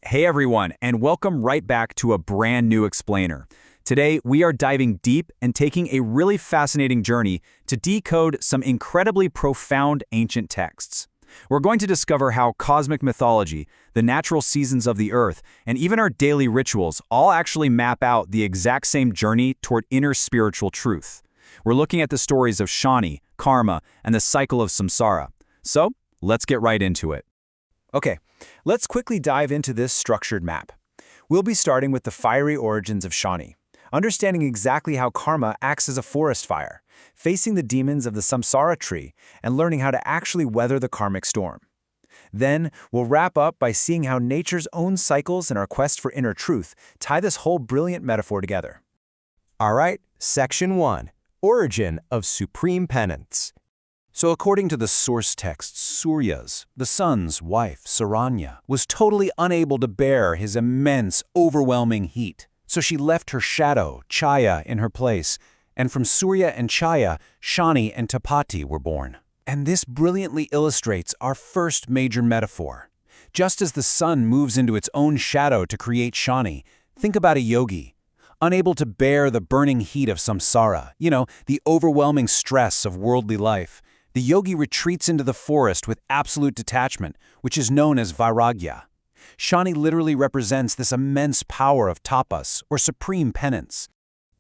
Hey everyone, and welcome right back to a brand new explainer. Today, we are diving deep and taking a really fascinating journey to decode some incredibly profound ancient texts. We're going to discover how cosmic mythology, the natural seasons of the earth, and even our daily rituals all actually map out the exact same journey toward inner spiritual truth. We're looking at the stories of Shani, karma, and the cycle of Samsara. So, let's get right into it. Okay, let's quickly dive into this structured map. We'll be starting with the fiery origins of Shani, understanding exactly how karma acts as a forest fire, facing the demons of the Samsara tree, and learning how to actually weather the karmic storm. Then, we'll wrap up by seeing how nature's own cycles and our quest for inner truth tie this whole brilliant metaphor together. All right, Section 1. Origin of Supreme Penance. So according to the source text, Surya's, the sun's wife, Saranya, was totally unable to bear his immense, overwhelming heat. So she left her shadow, Chaya, in her place, and from Surya and Chaya, Shani and Tapati were born. And this brilliantly illustrates our first major metaphor. Just as the sun moves into its own shadow to create Shani, think about a yogi. Unable to bear the burning heat of samsara, the overwhelming stress of worldly life, the yogi retreats into the forest with absolute detachment, which is known as vairagya. Shani literally represents this immense power of tapas, or supreme penance.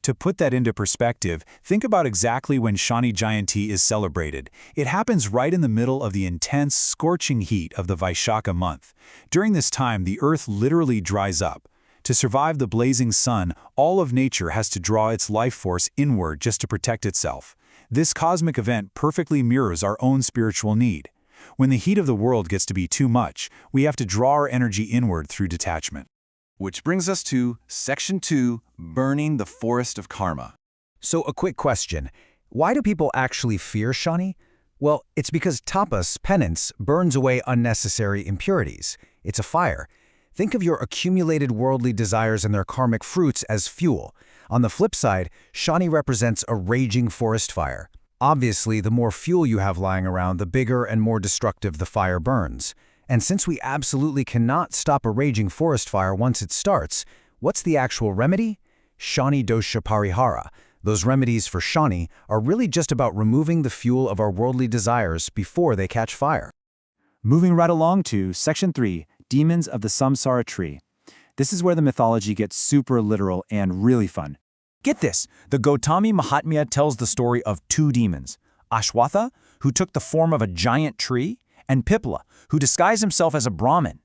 To put that into perspective, think about exactly when Shani Jayanti is celebrated. It happens right in the middle of the intense, scorching heat of the Vaishakha month. During this time, the earth literally dries up. To survive the blazing sun, all of nature has to draw its life force inward just to protect itself. This cosmic event perfectly mirrors our own spiritual need. When the heat of the world gets to be too much, we have to draw our energy inward through detachment. Which brings us to Section 2, Burning the Forest of Karma. So a quick question. Why do people actually fear Shani? Well, it's because tapas, penance, burns away unnecessary impurities. It's a fire. Think of your accumulated worldly desires and their karmic fruits as fuel. On the flip side, Shani represents a raging forest fire. Obviously, the more fuel you have lying around, the bigger and more destructive the fire burns. And since we absolutely cannot stop a raging forest fire once it starts, what's the actual remedy? Shani dosha parihara. Those remedies for Shani are really just about removing the fuel of our worldly desires before they catch fire. Moving right along to Section 3, Demons of the Samsara Tree. This is where the mythology gets super literal and really fun. Get this, the Gautami Mahatmya tells the story of two demons, Ashwattha, who took the form of a giant tree, and Pippala, who disguised himself as a Brahmin.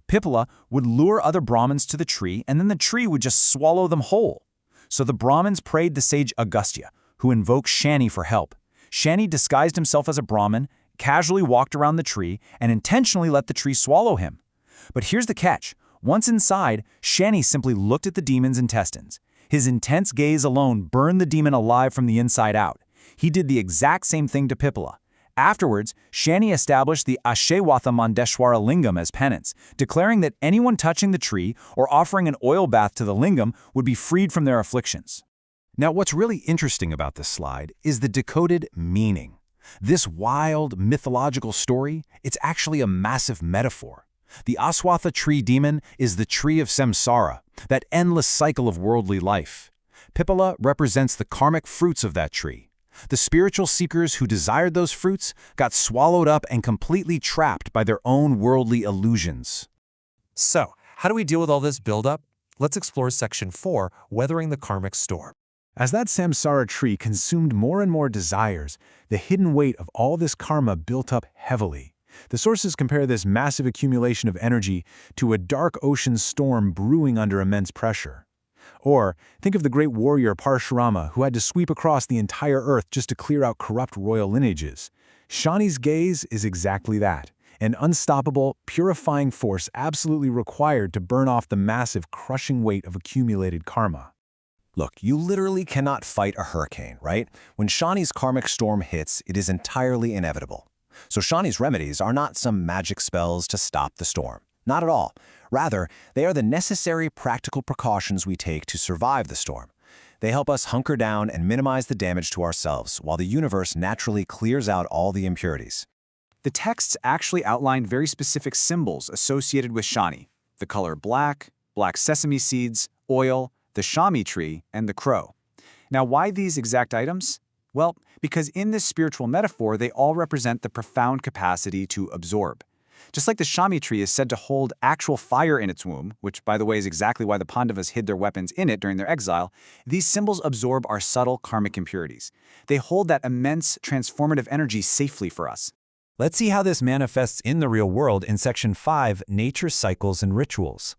Pippala would lure other Brahmins to the tree, and then the tree would just swallow them whole. So the Brahmins prayed the sage Agastya, who invoked Shani for help. Shani disguised himself as a Brahmin, casually walked around the tree, and intentionally let the tree swallow him. But here's the catch. Once inside, Shani simply looked at the demon's intestines. His intense gaze alone burned the demon alive from the inside out. He did the exact same thing to Pippala. Afterwards, Shani established the Ashwattha Mandeshwara lingam as penance, declaring that anyone touching the tree or offering an oil bath to the lingam would be freed from their afflictions. Now, what's really interesting about this slide is the decoded meaning. This wild, mythological story, it's actually a massive metaphor. The Ashwattha tree demon is the tree of samsara, that endless cycle of worldly life. Pippala represents the karmic fruits of that tree. The spiritual seekers who desired those fruits got swallowed up and completely trapped by their own worldly illusions. So, how do we deal with all this buildup? Let's explore Section 4, Weathering the Karmic Storm. As that samsara tree consumed more and more desires, the hidden weight of all this karma built up heavily. The sources compare this massive accumulation of energy to a dark ocean storm brewing under immense pressure. Or, think of the great warrior Parashurama who had to sweep across the entire earth just to clear out corrupt royal lineages. Shani's gaze is exactly that, an unstoppable, purifying force absolutely required to burn off the massive, crushing weight of accumulated karma. Look, you literally cannot fight a hurricane, right? When Shani's karmic storm hits, it is entirely inevitable. So Shani's remedies are not some magic spells to stop the storm. Not at all. Rather, they are the necessary practical precautions we take to survive the storm. They help us hunker down and minimize the damage to ourselves while the universe naturally clears out all the impurities. The texts actually outline very specific symbols associated with Shani. the color black, black sesame seeds, oil, the shami tree, and the crow. Now, why these exact items? Well, because in this spiritual metaphor, they all represent the profound capacity to absorb. Just like the shami tree is said to hold actual fire in its womb, which, by the way, is exactly why the Pandavas hid their weapons in it during their exile, these symbols absorb our subtle karmic impurities. They hold that immense, transformative energy safely for us. Let's see how this manifests in the real world in Section 5, Nature Cycles and Rituals.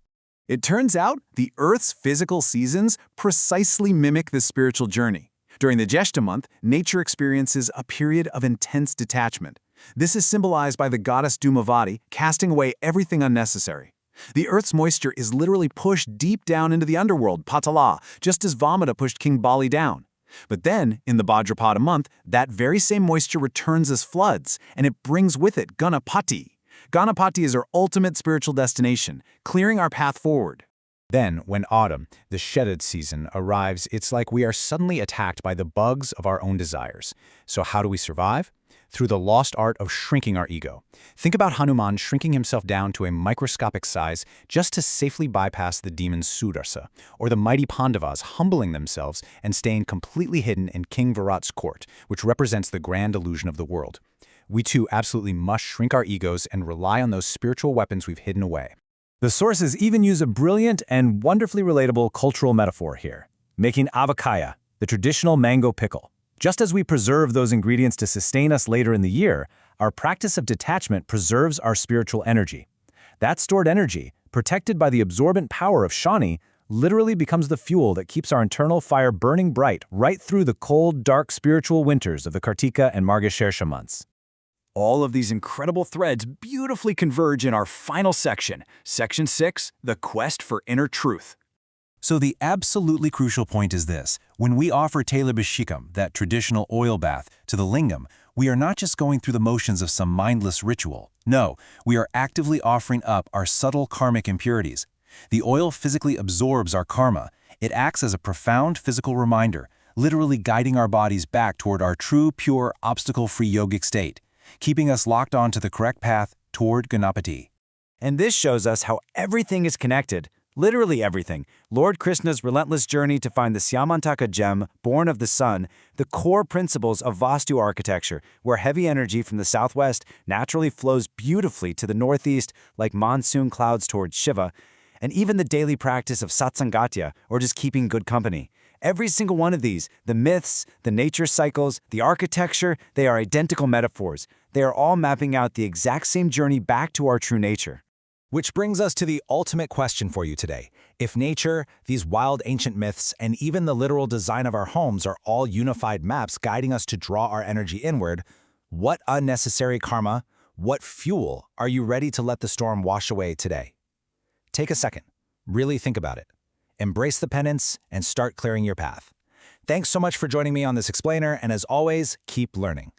It turns out the Earth's physical seasons precisely mimic the spiritual journey. During the Jeshta month, nature experiences a period of intense detachment. This is symbolized by the goddess Dhumavati casting away everything unnecessary. The Earth's moisture is literally pushed deep down into the underworld, Patala, just as Vamana pushed King Bali down. But then, in the Bhadrapada month, that very same moisture returns as floods, and it brings with it Ganapati. Ganapati is our ultimate spiritual destination, clearing our path forward. Then, when autumn, the shedded season, arrives, it's like we are suddenly attacked by the bugs of our own desires. So how do we survive? Through the lost art of shrinking our ego. Think about Hanuman shrinking himself down to a microscopic size just to safely bypass the demon Sudarsa, or the mighty Pandavas humbling themselves and staying completely hidden in King Virat's court, which represents the grand illusion of the world. We too absolutely must shrink our egos and rely on those spiritual weapons we've hidden away. The sources even use a brilliant and wonderfully relatable cultural metaphor here, making avakaya, the traditional mango pickle. Just as we preserve those ingredients to sustain us later in the year, our practice of detachment preserves our spiritual energy. That stored energy, protected by the absorbent power of Shani, literally becomes the fuel that keeps our internal fire burning bright right through the cold, dark spiritual winters of the Kartika and Margashirsha months. All of these incredible threads beautifully converge in our final section, Section 6, The Quest for Inner Truth. So the absolutely crucial point is this. When we offer Tailabhishekam, that traditional oil bath, to the lingam, we are not just going through the motions of some mindless ritual. No, we are actively offering up our subtle karmic impurities. The oil physically absorbs our karma. It acts as a profound physical reminder, literally guiding our bodies back toward our true, pure, obstacle-free yogic state, keeping us locked onto the correct path toward Ganapati. And this shows us how everything is connected. Literally everything. Lord Krishna's relentless journey to find the Syamantaka gem, born of the sun, the core principles of Vastu architecture, where heavy energy from the southwest naturally flows beautifully to the northeast like monsoon clouds towards Shiva, and even the daily practice of satsangatya, or just keeping good company. Every single one of these, the myths, the nature cycles, the architecture, they are identical metaphors. They are all mapping out the exact same journey back to our true nature. Which brings us to the ultimate question for you today. If nature, these wild ancient myths, and even the literal design of our homes are all unified maps guiding us to draw our energy inward, what unnecessary karma, what fuel are you ready to let the storm wash away today? Take a second. Really think about it. Embrace the penance and start clearing your path. Thanks so much for joining me on this explainer, and as always, keep learning.